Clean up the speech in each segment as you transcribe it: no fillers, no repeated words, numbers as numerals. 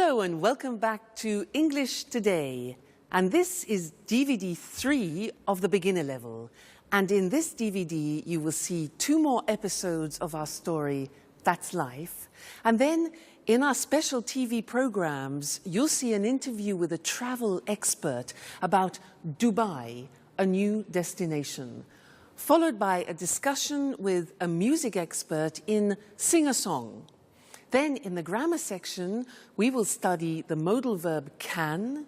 Hello and welcome back to English Today. And this is DVD 3 of the beginner level. And in this DVD, you will see 2 more episodes of our story, That's Life. And then in our special TV programs, you'll see an interview with a travel expert about Dubai, a new destination, followed by a discussion with a music expert in sing-a-song. Then in the grammar section, we will study the modal verb can,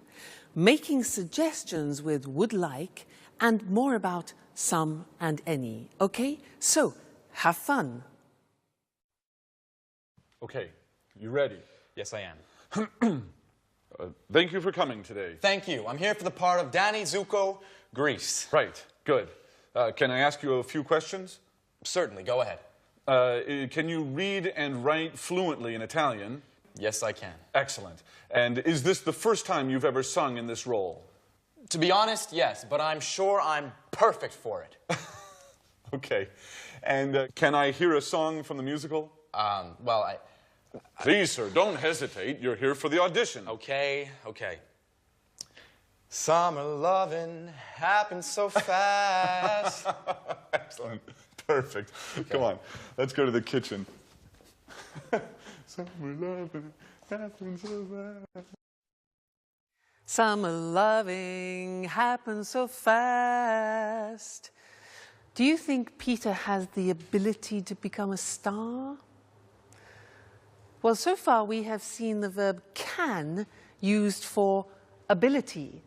making suggestions with would like, and more about some and any. Okay? So, have fun. Okay, you ready? Yes, I am. Thank you for coming today. Thank you. I'm here for the part of Danny Zuko, Greece. Right, good. Can I ask you a few questions? Certainly, go ahead. Can you read and write fluently in Italian? Yes, I can. Excellent. And is this the first time you've ever sung in this role? To be honest, yes, but I'm sure I'm perfect for it. Okay. And can I hear a song from the musical? Well, Please, sir, don't hesitate. You're here for the audition. Okay. Summer loving happens so fast. Excellent. Perfect. Okay. Come on. Let's go to the kitchen. Summer loving happens so fast. Summer loving happens so fast. Do you think Peter has the ability to become a star? Well, so far we have seen the verb can used for ability.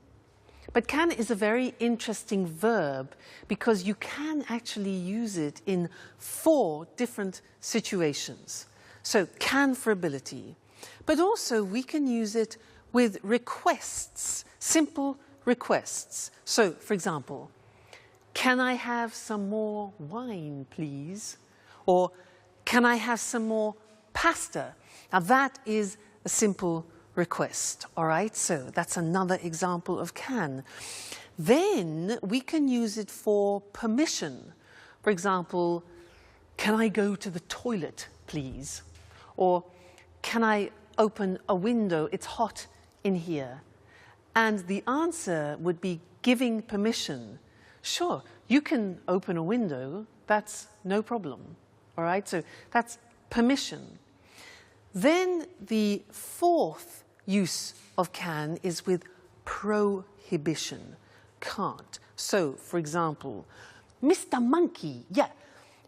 But can is a very interesting verb because you can actually use it in 4 different situations. So can for ability. But also we can use it with requests, simple requests. So, for example, can I have some more wine, please? Or can I have some more pasta? Now that is a simple request, all right? So that's another example of can. Then we can use it for permission. For example, can I go to the toilet, please? Or can I open a window? It's hot in here. And the answer would be giving permission. Sure, you can open a window, that's no problem, all right? So that's permission. Then the 4th use of can is with prohibition, can't. So, for example, Mr. Monkey,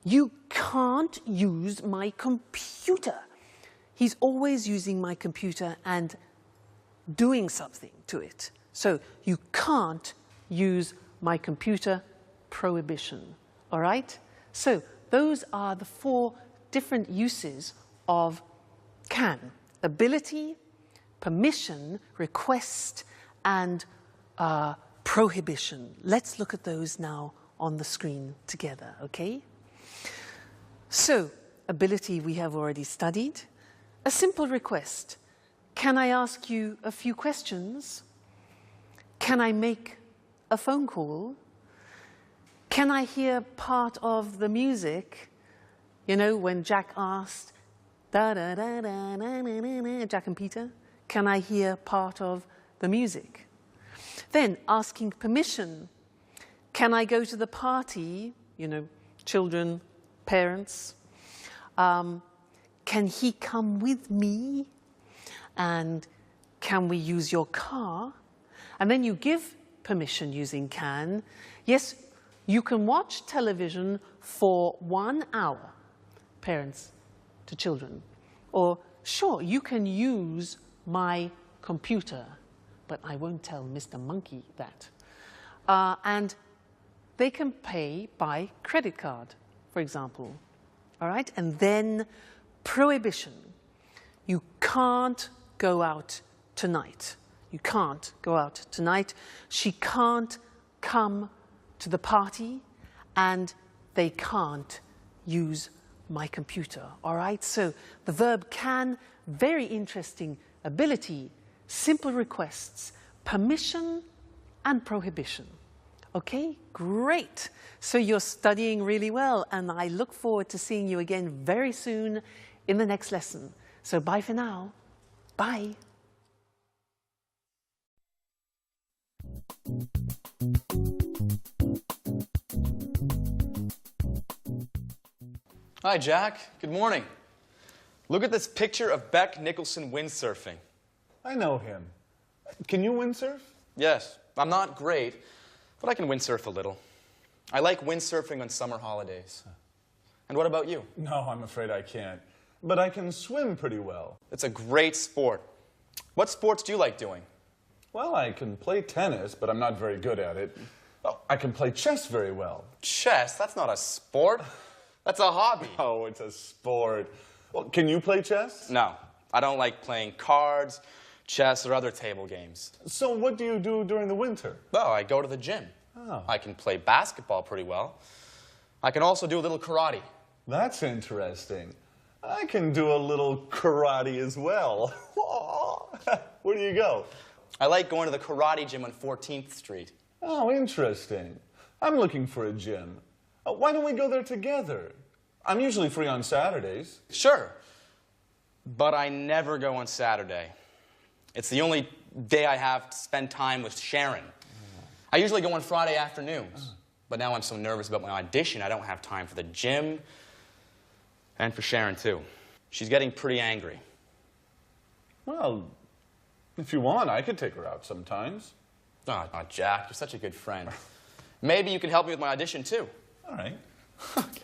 you can't use my computer. He's always using my computer and doing something to it. So, you can't use my computer, prohibition, all right? So, those are the 4 different uses of can: ability, permission, request, and prohibition. Let's look at those now on the screen together, okay? So, ability we have already studied. A simple request. Can I ask you a few questions? Can I make a phone call? Can I hear part of the music? You know, when Jack asked, da-da-da-da-da-da-da, Jack and Peter, can I hear part of the music? Then asking permission. Can I go to the party? You know, children, parents. Can he come with me? And can we use your car? And then you give permission using can. Yes, you can watch television for 1 hour, parents to children. Or, sure, you can use my computer, but I won't tell Mr. Monkey that. And they can pay by credit card, for example. All right? And then prohibition. You can't go out tonight. You can't go out tonight. She can't come to the party, and they can't use my computer, all right? So the verb can, very interesting ability, simple requests, permission and prohibition. Okay, great. So you're studying really well, and I look forward to seeing you again very soon in the next lesson. So bye for now. Bye. Hi, Jack. Good morning. Look at this picture of Beck Nicholson windsurfing. I know him. Can you windsurf? Yes, I'm not great, but I can windsurf a little. I like windsurfing on summer holidays. And what about you? No, I'm afraid I can't. But I can swim pretty well. It's a great sport. What sports do you like doing? Well, I can play tennis, but I'm not very good at it. Oh, I can play chess very well. Chess? That's not a sport. That's a hobby. Oh, it's a sport. Well, can you play chess? No, I don't like playing cards, chess, or other table games. So what do you do during the winter? Well, I go to the gym. Oh. I can play basketball pretty well. I can also do a little karate. That's interesting. I can do a little karate as well. Where do you go? I like going to the karate gym on 14th Street. Oh, interesting. I'm looking for a gym. Why don't we go there together? I'm usually free on Saturdays. Sure, but I never go on Saturday. It's the only day I have to spend time with Sharon. I usually go on Friday afternoons, but now I'm so nervous about my audition, I don't have time for the gym and for Sharon, too. She's getting pretty angry. Well, if you want, I could take her out sometimes. Oh, Jack, you're such a good friend. Maybe you could help me with my audition, too. All right. Okay.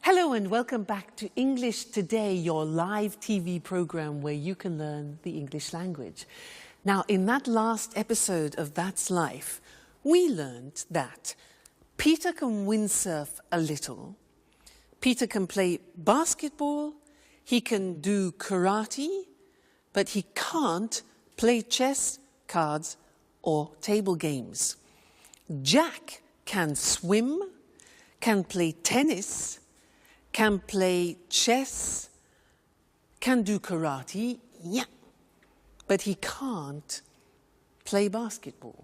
Hello and welcome back to English Today, your live TV program where you can learn the English language. Now, in that last episode of That's Life, we learned that Peter can windsurf a little, Peter can play basketball, he can do karate, but he can't play chess, cards, or table games. Jack can swim, can play tennis, can play chess, can do karate, yeah, but he can't play basketball.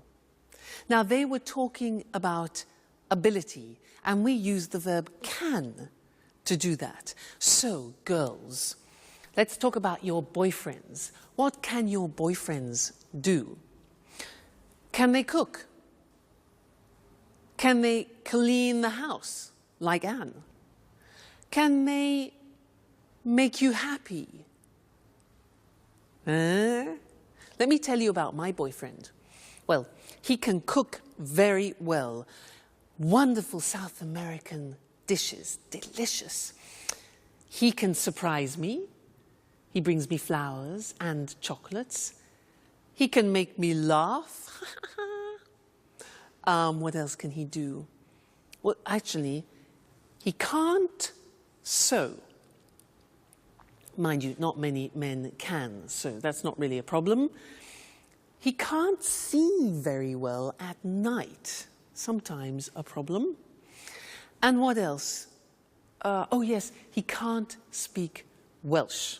Now, they were talking about ability, and we use the verb can to do that. So, girls, let's talk about your boyfriends. What can your boyfriends do? Can they cook? Can they clean the house, like Anne? Can they make you happy? Let me tell you about my boyfriend. Well, he can cook very well. Wonderful South American dishes, delicious. He can surprise me. He brings me flowers and chocolates. He can make me laugh. What else can he do? Well, actually, he can't sew. Mind you, not many men can sew. That's not really a problem. He can't see very well at night. Sometimes a problem. And what else? Oh yes, he can't speak Welsh.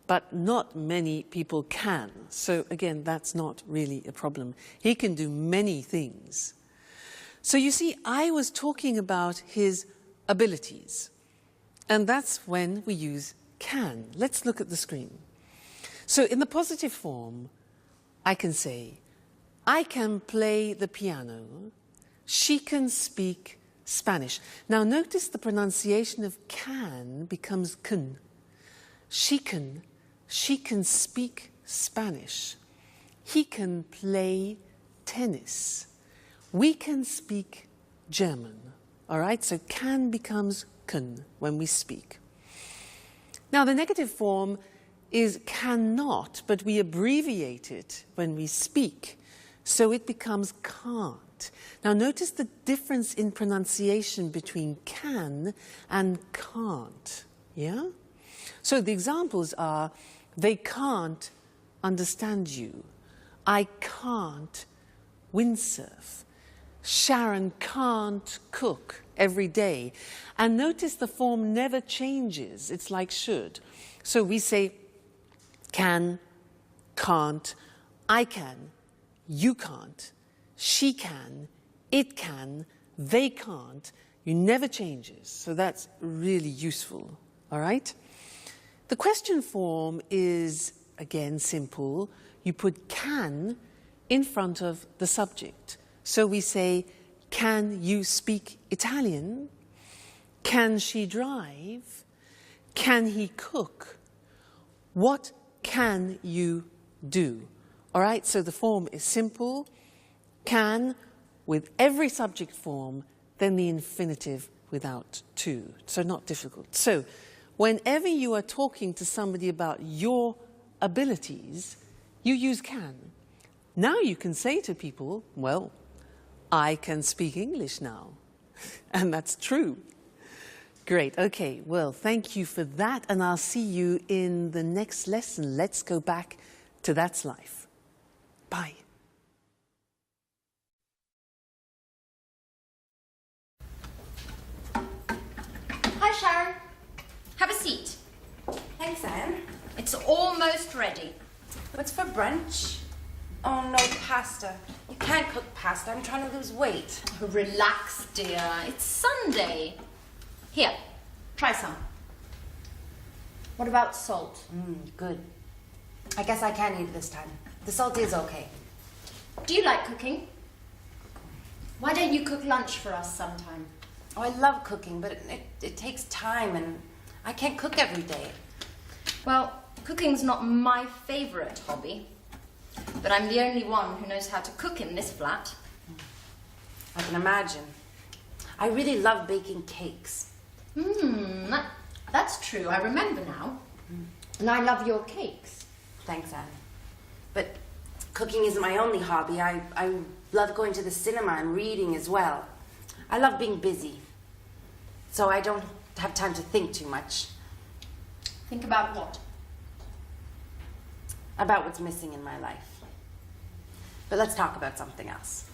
But not many people can. So again, that's not really a problem. He can do many things. So you see, I was talking about his abilities. And that's when we use can. Let's look at the screen. So in the positive form, I can say, I can play the piano. She can speak Spanish. Now notice the pronunciation of can becomes can. She can speak Spanish. He can play tennis. We can speak German. All right, so can becomes can when we speak. Now the negative form is cannot, but we abbreviate it when we speak, so it becomes can't. Now notice the difference in pronunciation between can and can't, yeah? So the examples are, they can't understand you. I can't windsurf. Sharon can't cook every day. And notice the form never changes. It's like should. So we say can, can't, I can, you can't, she can, it can, they can't. You never changes. So that's really useful. all right? The question form is, again, simple. You put can in front of the subject. So we say, can you speak Italian? Can she drive? Can he cook? What can you do? All right, so the form is simple. Can with every subject form, then the infinitive without to. So not difficult. So whenever you are talking to somebody about your abilities, you use can. Now you can say to people, well, I can speak English now. And that's true. Great. Okay. Well, thank you for that. And I'll see you in the next lesson. Let's go back to That's Life. Bye. Hi, Sharon. Have a seat. Thanks, Anne. It's almost ready. What's for brunch? Oh, no, pasta. You can't cook pasta. I'm trying to lose weight. Relax, dear. It's Sunday. Here, try some. What about salt? Good. I guess I can eat it this time. The salt is okay. Do you like cooking? Why don't you cook lunch for us sometime? Oh, I love cooking, but it takes time, and I can't cook every day. Well, cooking's not my favorite hobby, but I'm the only one who knows how to cook in this flat. I can imagine. I really love baking cakes. That's true. I remember now. And I love your cakes. Thanks, Anne. But cooking isn't my only hobby. I love going to the cinema and reading as well. I love being busy, so I don't have time to think too much. Think about what? About what's missing in my life. But let's talk about something else.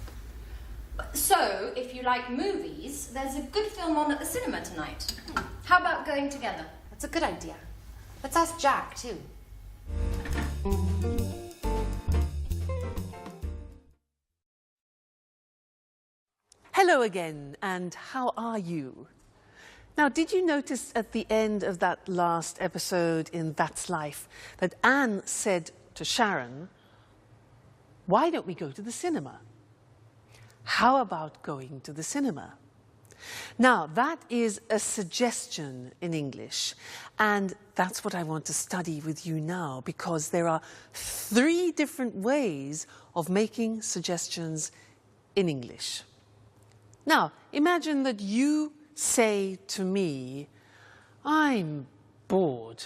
So, if you like movies, there's a good film on at the cinema tonight. How about going together? That's a good idea. Let's ask Jack, too. Hello again, and how are you? Now, did you notice at the end of that last episode in That's Life that Anne said to Sharon, why don't we go to the cinema? How about going to the cinema? Now, that is a suggestion in English, and that's what I want to study with you now, because there are 3 different ways of making suggestions in English. Now, imagine that you say to me, I'm bored.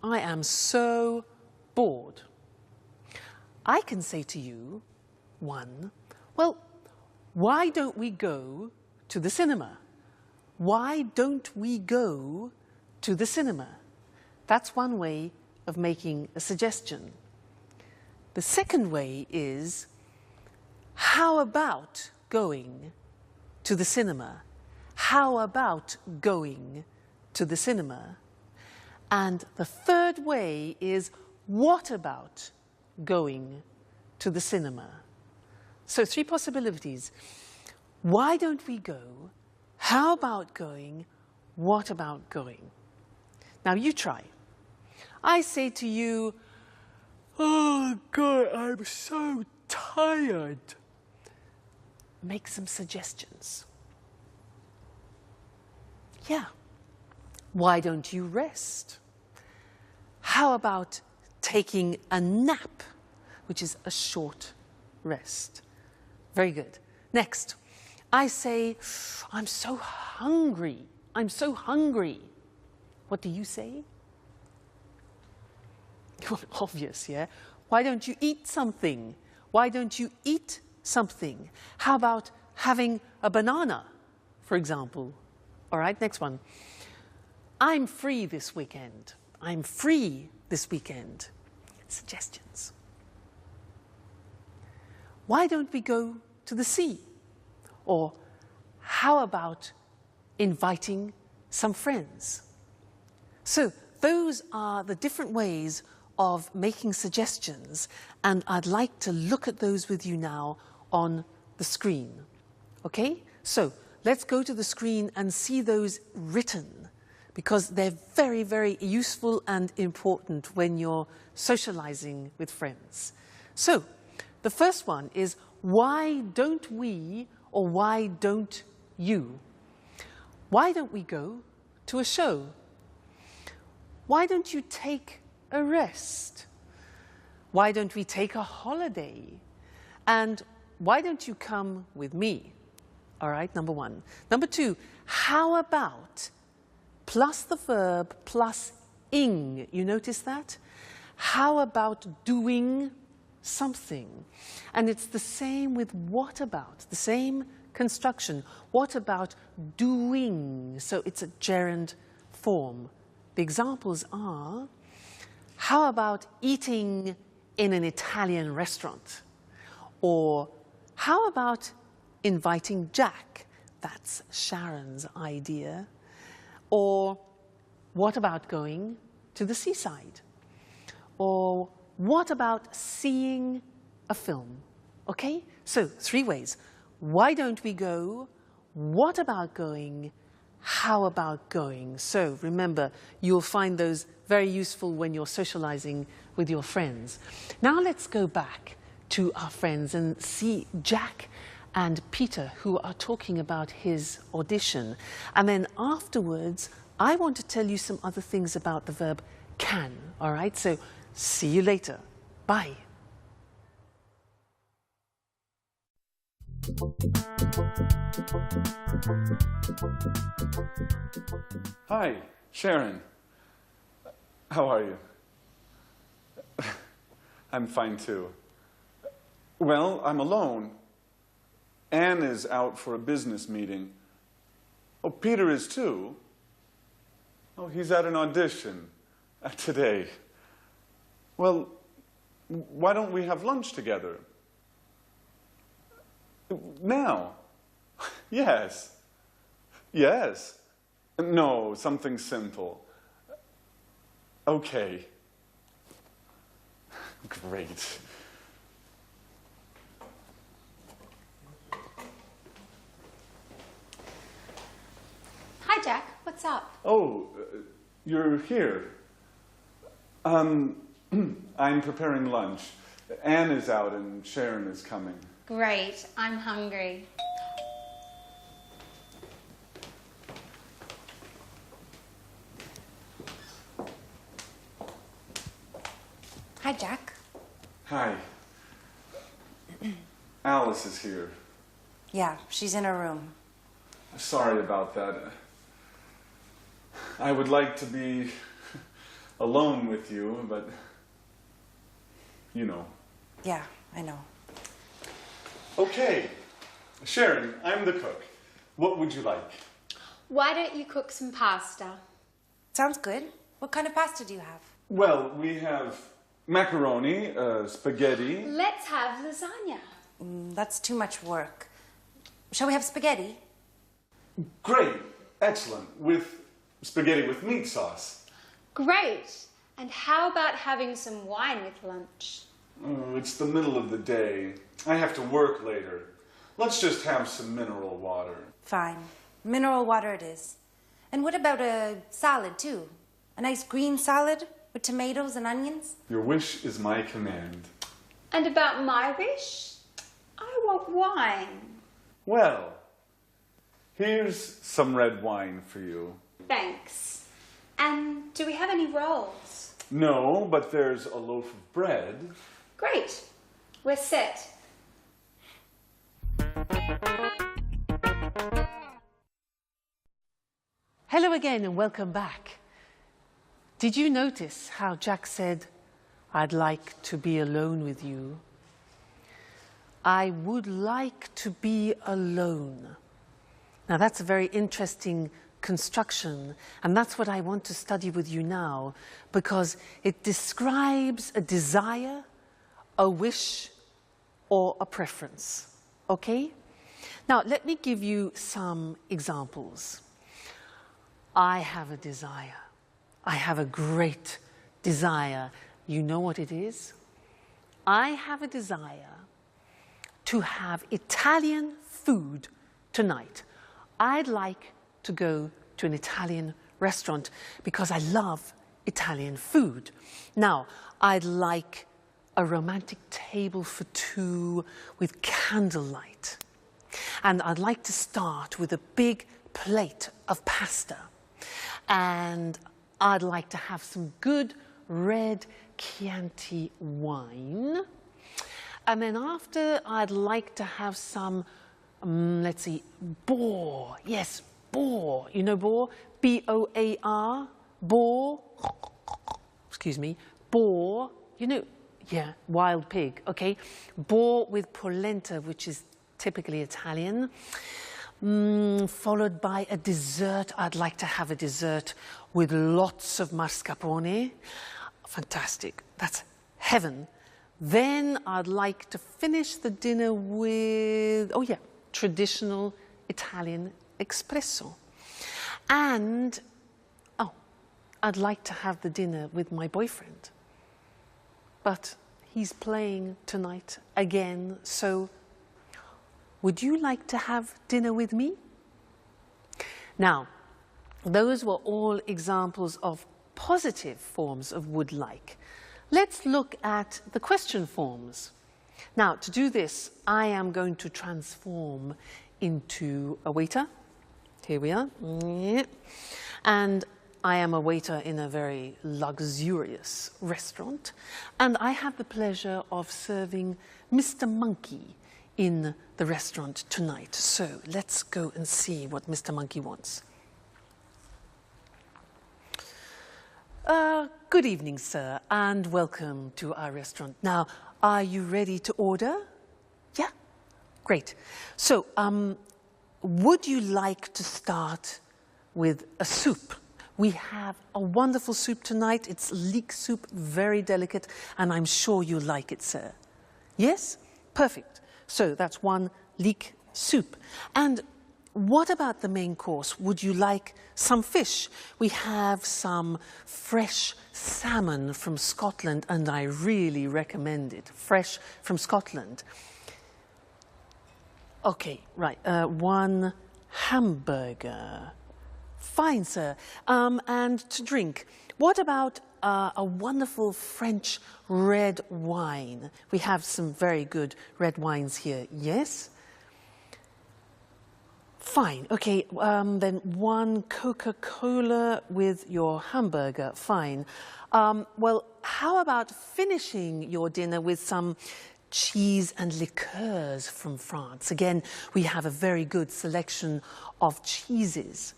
I am so bored. I can say to you, 1, well, why don't we go to the cinema? Why don't we go to the cinema? That's one way of making a suggestion. The second way is, how about going to the cinema? How about going to the cinema? And the third way is, what about going to the cinema? So 3 possibilities. Why don't we go? How about going? What about going? Now you try. I say to you, oh God, I'm so tired. Make some suggestions. Yeah. Why don't you rest? How about taking a nap, which is a short rest? Very good. Next, I say, I'm so hungry. I'm so hungry. What do you say? Obvious, yeah? Why don't you eat something? Why don't you eat something? How about having a banana, for example? All right, next one. I'm free this weekend. I'm free this weekend. Suggestions. Why don't we go to the sea? Or how about inviting some friends? So those are the different ways of making suggestions, and I'd like to look at those with you now on the screen. Okay? So let's go to the screen and see those written, because they're very, very useful and important when you're socializing with friends. So, the first one is, why don't we, or why don't you? Why don't we go to a show? Why don't you take a rest? Why don't we take a holiday? And why don't you come with me? All right, number one. Number two, how about plus the verb plus ing? You notice that? How about doing something? And it's the same with what about, the same construction. What about doing? So it's a gerund form. The examples are, how about eating in an Italian restaurant? Or how about inviting Jack? That's Sharon's idea. Or what about going to the seaside? Or what about seeing a film? Okay, so 3 ways. Why don't we go? What about going? How about going? So remember, you'll find those very useful when you're socializing with your friends. Now let's go back to our friends and see Jack and Peter, who are talking about his audition. And then afterwards, I want to tell you some other things about the verb can. All right, so see you later. Bye. Hi, Sharon. How are you? I'm fine too. Well, I'm alone. Anne is out for a business meeting. Oh, Peter is too. Oh, he's at an audition today. Well, why don't we have lunch together? Now? Yes. Yes. No, something simple. Okay. Great. Hi, Jack. What's up? Oh, you're here. I'm preparing lunch. Anne is out and Sharon is coming. Great. I'm hungry. Hi, Jack. Hi. Alice is here. Yeah, she's in her room. Sorry about that. I would like to be alone with you, but you know. Yeah, I know. Okay. Sharon, I'm the cook. What would you like? Why don't you cook some pasta? Sounds good. What kind of pasta do you have? Well, we have macaroni, spaghetti. Let's have lasagna. That's too much work. Shall we have spaghetti? Great. Excellent. With spaghetti with meat sauce. Great. And how about having some wine with lunch? Oh, it's the middle of the day. I have to work later. Let's just have some mineral water. Fine. Mineral water it is. And what about a salad, too? A nice green salad with tomatoes and onions? Your wish is my command. And about my wish? I want wine. Well, here's some red wine for you. Thanks. And do we have any rolls? No, but there's a loaf of bread. Great. We're set. Hello again and welcome back. Did you notice how Jack said, I'd like to be alone with you? I would like to be alone. Now that's a very interesting construction, and that's what I want to study with you now, because it describes a desire, a wish, or a preference. Okay? Now let me give you some examples. I have a desire. I have a great desire. You know what it is? I have a desire to have Italian food tonight. I'd like to go to an Italian restaurant because I love Italian food. Now, I'd like a romantic table for two with candlelight. And I'd like to start with a big plate of pasta. And I'd like to have some good red Chianti wine. And then after, I'd like to have some, let's see, boar. Yes, boar. You know boar? B-O-A-R. Boar. Excuse me. Boar. You know, yeah, wild pig, okay? Boar with polenta, which is typically Italian. Followed by a dessert. I'd like to have a dessert with lots of mascarpone. Fantastic. That's heaven. Then I'd like to finish the dinner with, oh yeah, traditional Italian espresso. And, oh, I'd like to have the dinner with my boyfriend. But he's playing tonight again, so would you like to have dinner with me? Now, those were all examples of positive forms of would like. Let's look at the question forms. Now, to do this, I am going to transform into a waiter. Here we are. And I am a waiter in a very luxurious restaurant. And I have the pleasure of serving Mr. Monkey in the restaurant tonight. So let's go and see what Mr. Monkey wants. Good evening, sir, and welcome to our restaurant. Now, are you ready to order? Yeah? Great. So, would you like to start with a soup? We have a wonderful soup tonight. It's leek soup, very delicate, and I'm sure you like it, sir. Yes? Perfect. So that's one leek soup. And what about the main course? Would you like some fish? We have some fresh salmon from Scotland, and I really recommend it. Fresh from Scotland. Okay, right. One hamburger. Fine, sir. And to drink, what about a wonderful French red wine? We have some very good red wines here. Yes? Fine. Okay, then one Coca-Cola with your hamburger. Fine. Well, how about finishing your dinner with some cheese and liqueurs from France? Again, we have a very good selection of cheeses.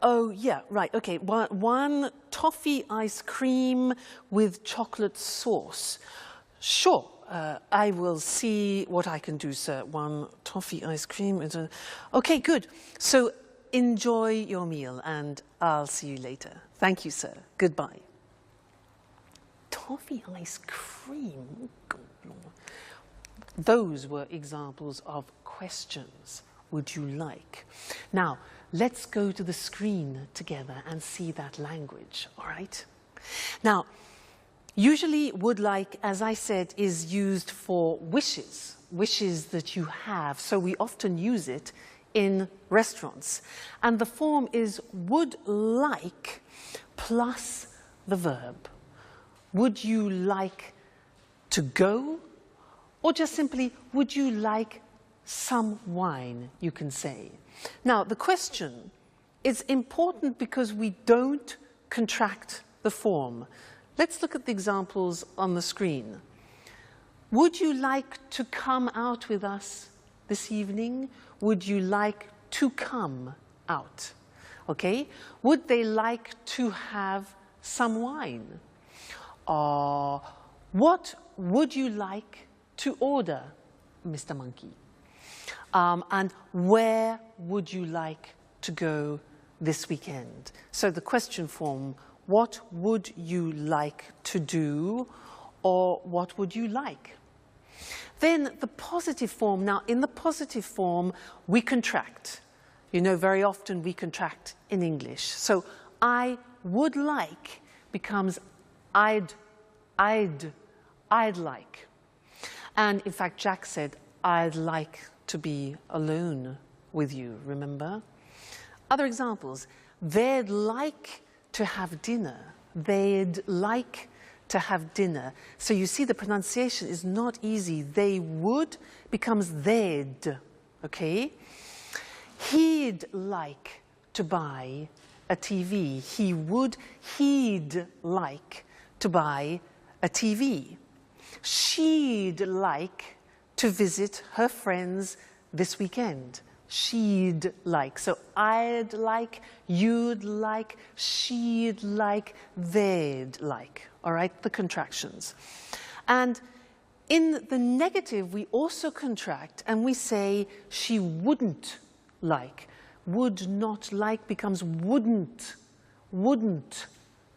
Oh, yeah, right, okay. One toffee ice cream with chocolate sauce. Sure, I will see what I can do, sir. One toffee ice cream. Okay, good. So enjoy your meal, and I'll see you later. Thank you, sir. Goodbye. Toffee ice cream? Those were examples of questions. Would you like? Now, let's go to the screen together and see that language, all right? Now, usually would like, as I said, is used for wishes, wishes that you have. So we often use it in restaurants. And the form is would like plus the verb. Would you like to go? Or just simply, would you like some wine, you can say. Now, the question is important because we don't contract the form. Let's look at the examples on the screen. Would you like to come out with us this evening? Would you like to come out? Okay? Would they like to have some wine? What would you like to order, Mr. Monkey? And where would you like to go this weekend? So the question form, what would you like to do, or what would you like? Then the positive form. Now, in the positive form, we contract. You know, very often we contract in English. So I would like becomes I'd like. And in fact, Jack said, I'd like to be alone with you, remember? Other examples. They'd like to have dinner. They'd like to have dinner. So you see the pronunciation is not easy. They would becomes they'd, okay? He'd like to buy a TV. He'd like to buy a TV. She'd like to visit her friends this weekend. She'd like. So I'd like, you'd like, she'd like, they'd like. All right, the contractions. And in the negative, we also contract and we say she wouldn't like. Would not like becomes wouldn't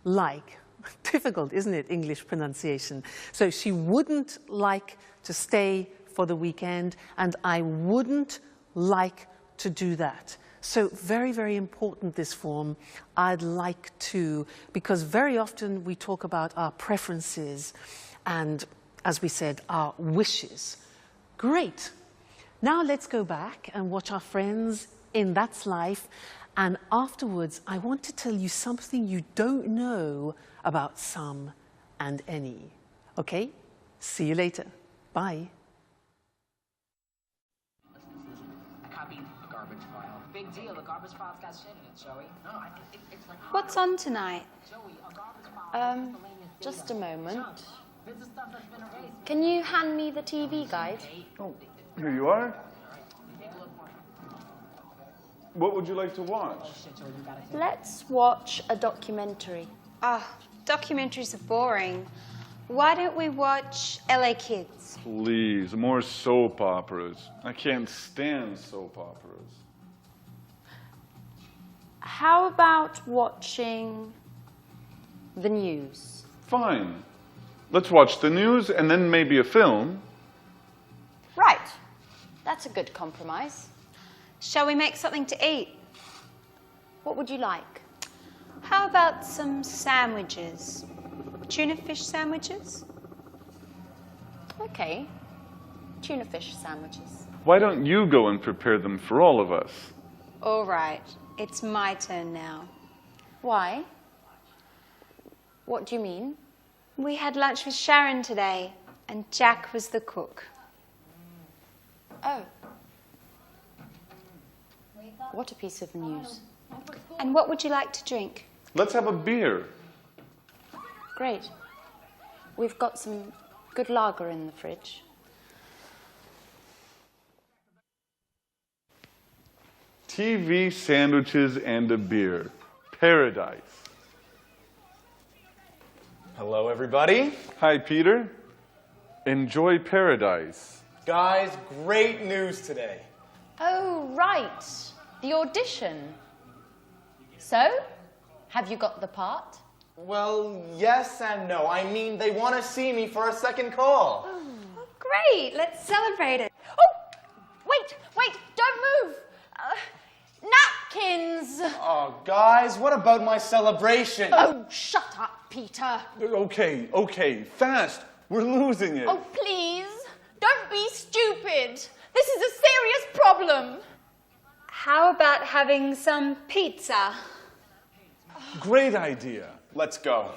like. Difficult, isn't it, English pronunciation? So she wouldn't like to stay for the weekend, and I wouldn't like to do that. So very, very important, this form, I'd like to, because very often we talk about our preferences and, as we said, our wishes. Great. Now let's go back and watch our friends in That's Life, and afterwards I want to tell you something you don't know about some and any. Okay? See you later. Bye. Big deal. The garbage file's got shit in it, Joey. No, I think it's like. What's on tonight? Joey, a garbage file. Just a moment. This is stuff that's been erased. Can you hand me the TV guide? Oh, here you are. What would you like to watch? Let's watch a documentary. Documentaries are boring. Why don't we watch LA Kids? Please, more soap operas. I can't stand soap operas. How about watching the news? Fine. Let's watch the news and then maybe a film. Right. That's a good compromise. Shall we make something to eat? What would you like? How about some sandwiches? Tuna fish sandwiches? Okay. Tuna fish sandwiches. Why don't you go and prepare them for all of us? All right. It's my turn now. Why? What do you mean? We had lunch with Sharon today, and Jack was the cook. Oh. What a piece of news. And what would you like to drink? Let's have a beer. Great. We've got some good lager in the fridge. TV, sandwiches, and a beer. Paradise. Hello, everybody. Hi, Peter. Enjoy paradise. Guys, great news today. Oh, right. The audition. So, have you got the part? Well, yes and no. I mean, they want to see me for a second call. Oh, great. Let's celebrate it. Oh, wait, don't move. Napkins. Oh, guys, what about my celebration? Oh, shut up, Peter. Okay, fast. We're losing it. Oh, please. Don't be stupid. This is a serious problem. How about having some pizza? Great idea. Let's go.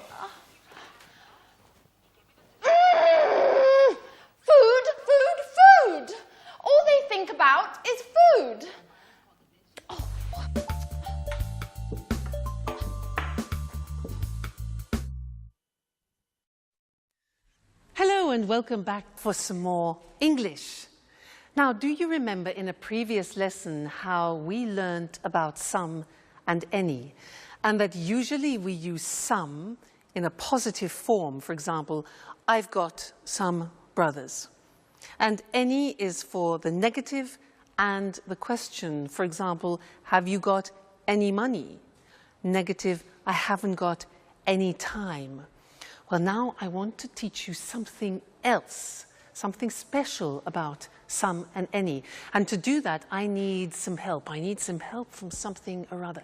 Food. All they think about is food. Hello and welcome back for some more English. Now, do you remember in a previous lesson how we learned about some and any, and that usually we use some in a positive form? For example, I've got some brothers. And any is for the negative and the question. For example, have you got any money? Negative, I haven't got any time. Well, now I want to teach you something else, something special about some and any. And to do that, I need some help. I need some help from something or other.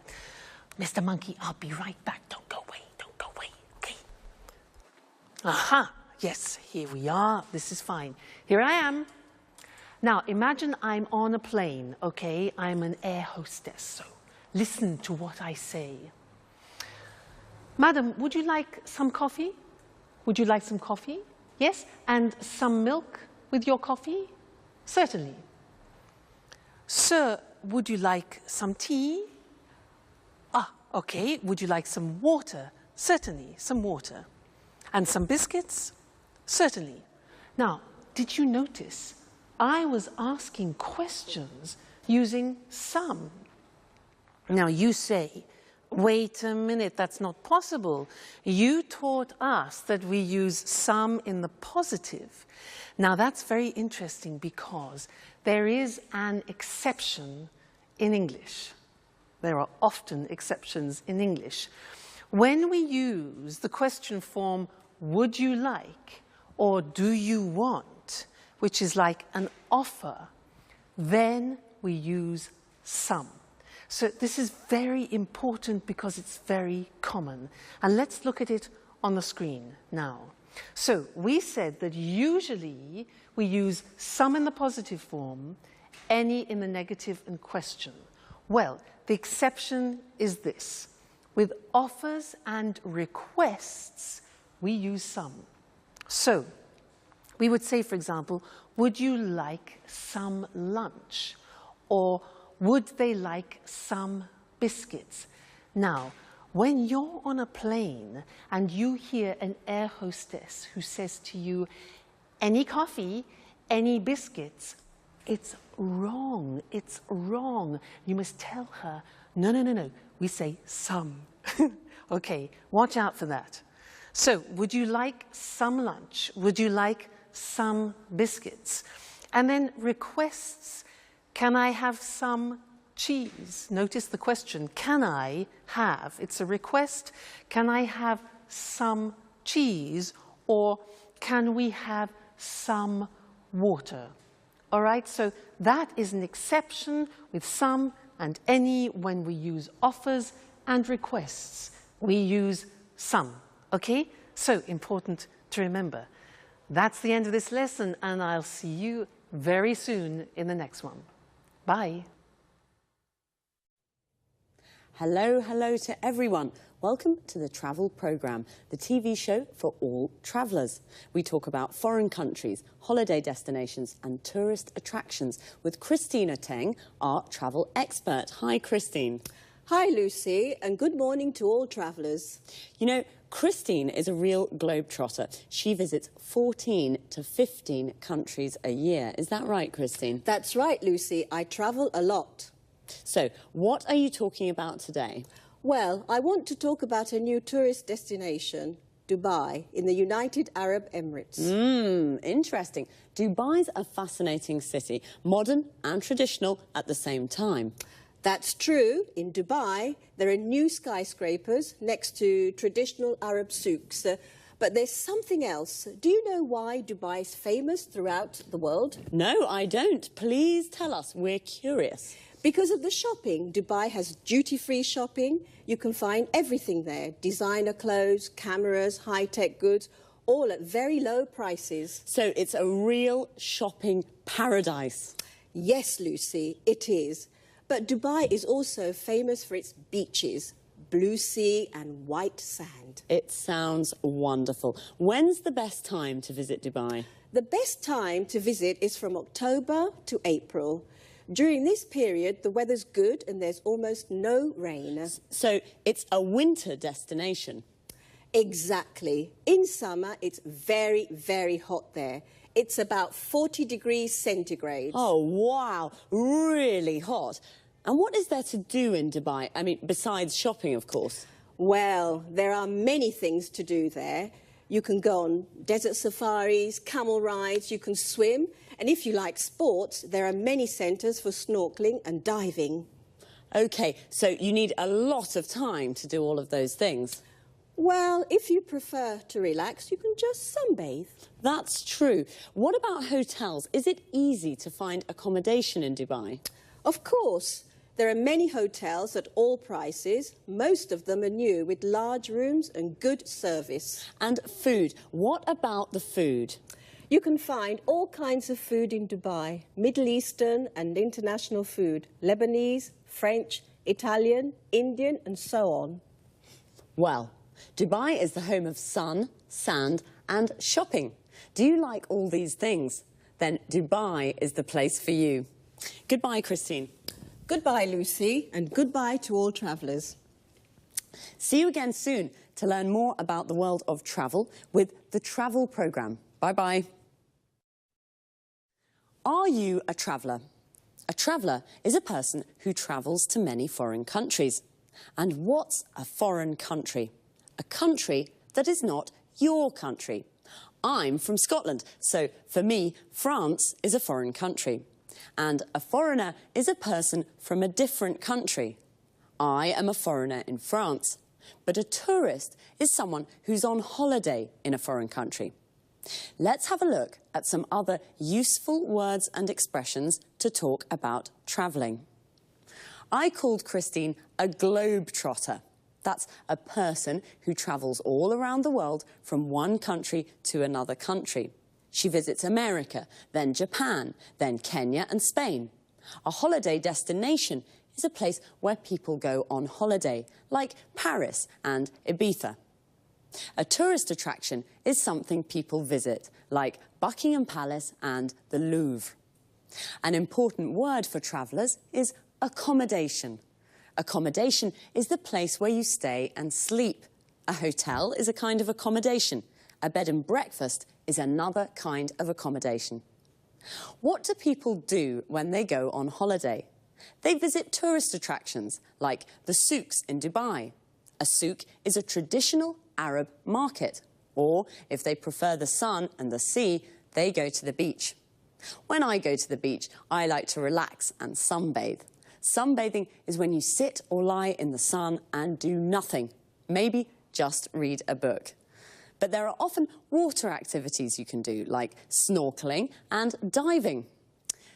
Mr. Monkey, I'll be right back. Don't go away, okay? Aha, yes, here we are. This is fine. Here I am. Now, imagine I'm on a plane, okay? I'm an air hostess, so listen to what I say. Madam, would you like some coffee? Would you like some coffee? Yes? And some milk with your coffee? Certainly. Sir, would you like some tea? Ah, okay. Would you like some water? Certainly, some water. And some biscuits? Certainly. Now, did you notice I was asking questions using some? Now you say, wait a minute, that's not possible. You taught us that we use some in the positive. Now that's very interesting because there is an exception in English. There are often exceptions in English. When we use the question form, would you like, or do you want, which is like an offer, then we use some. So this is very important because it's very common. And let's look at it on the screen now. So we said that usually we use some in the positive form, any in the negative and question. Well, the exception is this. With offers and requests, we use some. So we would say, for example, would you like some lunch? Or would they like some biscuits? Now, when you're on a plane and you hear an air hostess who says to you, any coffee, any biscuits, it's wrong, it's wrong. You must tell her, no, no, no, no, we say some. Okay, watch out for that. So, would you like some lunch? Would you like some biscuits? And then requests, can I have some cheese? Notice the question, can I have? It's a request. Can I have some cheese? Or can we have some water? All right, so that is an exception with some and any when we use offers and requests. We use some, okay? So important to remember. That's the end of this lesson, and I'll see you very soon in the next one. Bye. Hello, hello to everyone. Welcome to the Travel Programme, the TV show for all travellers. We talk about foreign countries, holiday destinations and tourist attractions with Christina Teng, our travel expert. Hi, Christine. Hi, Lucy, and good morning to all travellers. You know, Christine is a real globetrotter. She visits 14 to 15 countries a year. Is that right, Christine? That's right, Lucy. I travel a lot. So, what are you talking about today? Well, I want to talk about a new tourist destination, Dubai, in the United Arab Emirates. Interesting. Dubai's a fascinating city, modern and traditional at the same time. That's true. In Dubai, there are new skyscrapers next to traditional Arab souks. But there's something else. Do you know why Dubai is famous throughout the world? No, I don't. Please tell us. We're curious. Because of the shopping. Dubai has duty-free shopping. You can find everything there. Designer clothes, cameras, high-tech goods, all at very low prices. So it's a real shopping paradise. Yes, Lucy, it is. But Dubai is also famous for its beaches, blue sea and white sand. It sounds wonderful. When's the best time to visit Dubai? The best time to visit is from October to April. During this period, the weather's good and there's almost no rain. So it's a winter destination? Exactly. In summer, it's very, very hot there. It's about 40 degrees centigrade. Oh, wow. Really hot. And what is there to do in Dubai? I mean, besides shopping, of course. Well, there are many things to do there. You can go on desert safaris, camel rides, you can swim. And if you like sports, there are many centres for snorkelling and diving. OK, so you need a lot of time to do all of those things. Well, if you prefer to relax, you can just sunbathe. That's true. What about hotels? Is it easy to find accommodation in Dubai? Of course. There are many hotels at all prices. Most of them are new, with large rooms and good service. And food. What about the food? You can find all kinds of food in Dubai. Middle Eastern and international food. Lebanese, French, Italian, Indian, and so on. Well, Dubai is the home of sun, sand, and shopping. Do you like all these things? Then Dubai is the place for you. Goodbye, Christine. Goodbye, Lucy, and goodbye to all travellers. See you again soon to learn more about the world of travel with the Travel Programme. Bye-bye. Are you a traveller? A traveller is a person who travels to many foreign countries. And what's a foreign country? A country that is not your country. I'm from Scotland, so for me, France is a foreign country. And a foreigner is a person from a different country. I am a foreigner in France, but a tourist is someone who's on holiday in a foreign country. Let's have a look at some other useful words and expressions to talk about travelling. I called Christine a globetrotter. That's a person who travels all around the world from one country to another country. She visits America, then Japan, then Kenya and Spain. A holiday destination is a place where people go on holiday, like Paris and Ibiza. A tourist attraction is something people visit, like Buckingham Palace and the Louvre. An important word for travellers is accommodation. Accommodation is the place where you stay and sleep. A hotel is a kind of accommodation. A bed and breakfast is another kind of accommodation. What do people do when they go on holiday? They visit tourist attractions, like the souks in Dubai. A souk is a traditional Arab market. Or, if they prefer the sun and the sea, they go to the beach. When I go to the beach, I like to relax and sunbathe. Sunbathing is when you sit or lie in the sun and do nothing. Maybe just read a book. But there are often water activities you can do, like snorkeling and diving.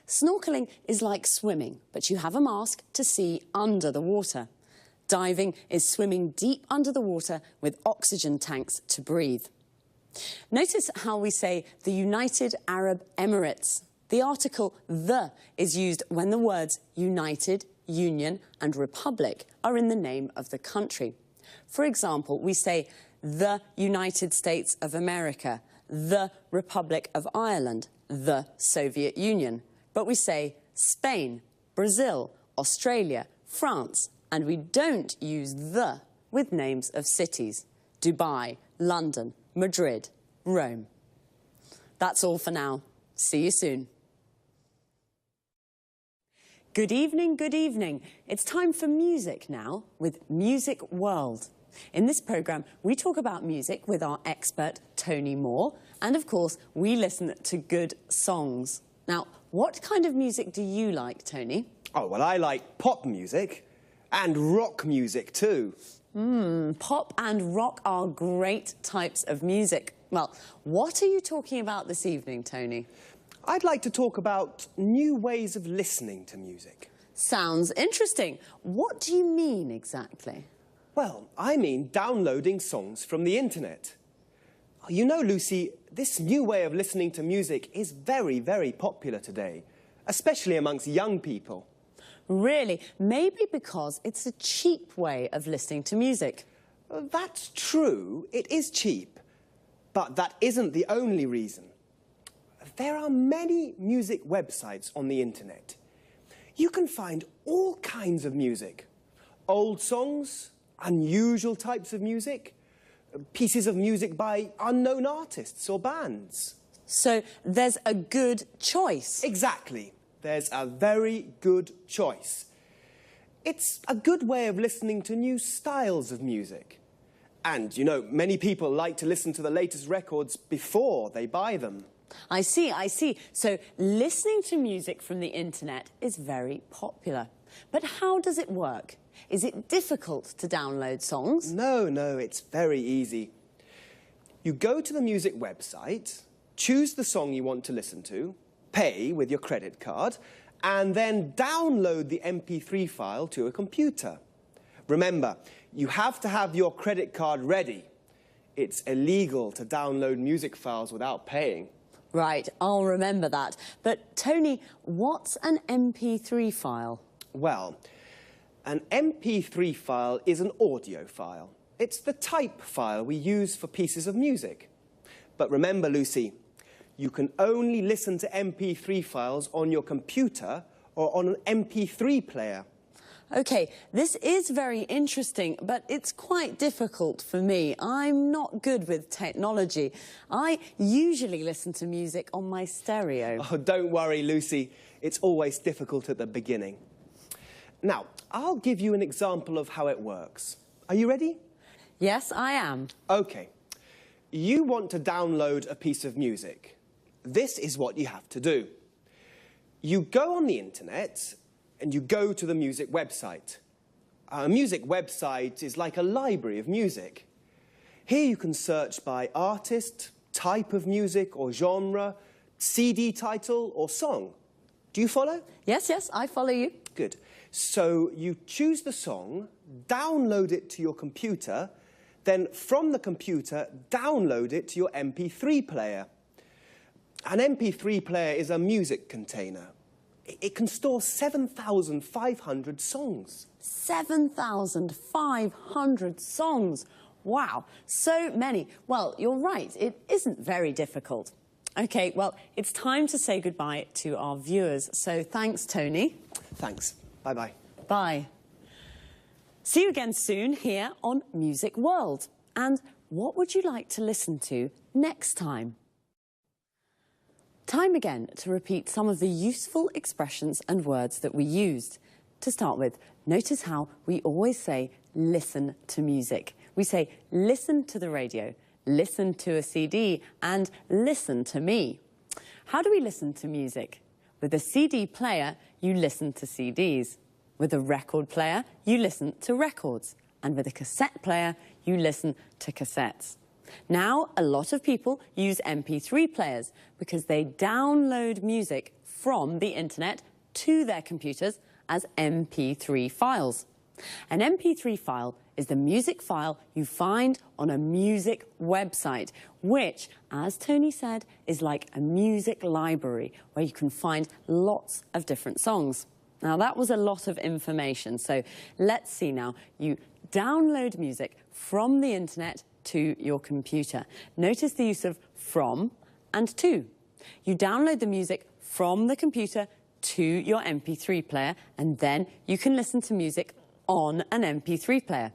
Snorkeling is like swimming, but you have a mask to see under the water. Diving is swimming deep under the water with oxygen tanks to breathe. Notice how we say the United Arab Emirates. The article "the" is used when the words United, Union and Republic are in the name of the country. For example, we say the United States of America, the Republic of Ireland, the Soviet Union. But we say Spain, Brazil, Australia, France, and we don't use the with names of cities. Dubai, London, Madrid, Rome. That's all for now. See you soon. Good evening, good evening. It's time for music now with Music World. In this programme, we talk about music with our expert, Tony Moore, and of course, we listen to good songs. Now, what kind of music do you like, Tony? Oh, well, I like pop music and rock music too. Pop and rock are great types of music. Well, what are you talking about this evening, Tony? I'd like to talk about new ways of listening to music. Sounds interesting. What do you mean exactly? Well, I mean downloading songs from the internet. You know, Lucy, this new way of listening to music is very, very popular today, especially amongst young people. Really? Maybe because it's a cheap way of listening to music. That's true, it is cheap, but that isn't the only reason. There are many music websites on the internet. You can find all kinds of music. Old songs, unusual types of music, pieces of music by unknown artists or bands. So there's a good choice. Exactly. There's a very good choice. It's a good way of listening to new styles of music. And, you know, many people like to listen to the latest records before they buy them. I see. So listening to music from the internet is very popular. But how does it work? Is it difficult to download songs? No, it's very easy. You go to the music website, choose the song you want to listen to, pay with your credit card, and then download the MP3 file to a computer. Remember, you have to have your credit card ready. It's illegal to download music files without paying. Right, I'll remember that. But, Tony, what's an MP3 file? Well, An MP3 file is an audio file. It's the type file we use for pieces of music. But remember, Lucy, you can only listen to MP3 files on your computer or on an MP3 player. OK, this is very interesting, but it's quite difficult for me. I'm not good with technology. I usually listen to music on my stereo. Oh, don't worry, Lucy. It's always difficult at the beginning. Now, I'll give you an example of how it works. Are you ready? Yes, I am. OK. You want to download a piece of music. This is what you have to do. You go on the internet and you go to the music website. A music website is like a library of music. Here you can search by artist, type of music or genre, CD title or song. Do you follow? Yes, yes, I follow you. Good. So you choose the song, download it to your computer, then from the computer, download it to your MP3 player. An MP3 player is a music container. It can store 7,500 songs. 7,500 songs. Wow, so many. Well, you're right, it isn't very difficult. OK, well, it's time to say goodbye to our viewers. So thanks, Tony. Thanks. Bye-bye. Bye. See you again soon here on Music World. And what would you like to listen to next time? Time again to repeat some of the useful expressions and words that we used. To start with, notice how we always say listen to music. We say listen to the radio, listen to a CD, and listen to me. How do we listen to music? With a CD player, you listen to CDs. With a record player, you listen to records. And with a cassette player, you listen to cassettes. Now, a lot of people use MP3 players because they download music from the internet to their computers as MP3 files. An MP3 file is the music file you find on a music website, which, as Tony said, is like a music library where you can find lots of different songs. Now, that was a lot of information, so let's see now. You download music from the internet to your computer. Notice the use of from and to. You download the music from the computer to your MP3 player, and then you can listen to music on an MP3 player.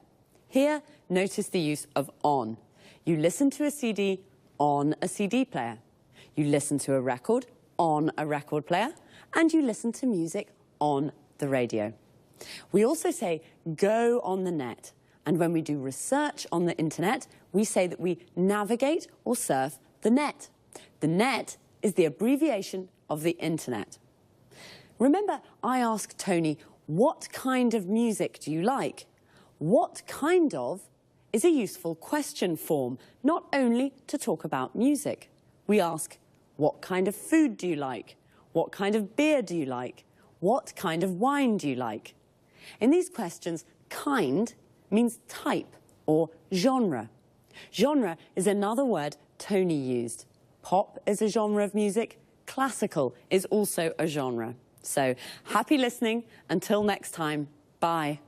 Here, notice the use of on. You listen to a CD on a CD player. You listen to a record on a record player, and you listen to music on the radio. We also say go on the net. And when we do research on the internet, we say that we navigate or surf the net. The net is the abbreviation of the internet. Remember, I asked Tony, what kind of music do you like? What kind of is a useful question form, not only to talk about music. We ask, what kind of food do you like? What kind of beer do you like? What kind of wine do you like? In these questions, kind means type or genre. Genre is another word Tony used. Pop is a genre of music. Classical is also a genre. So happy listening. Until next time, bye.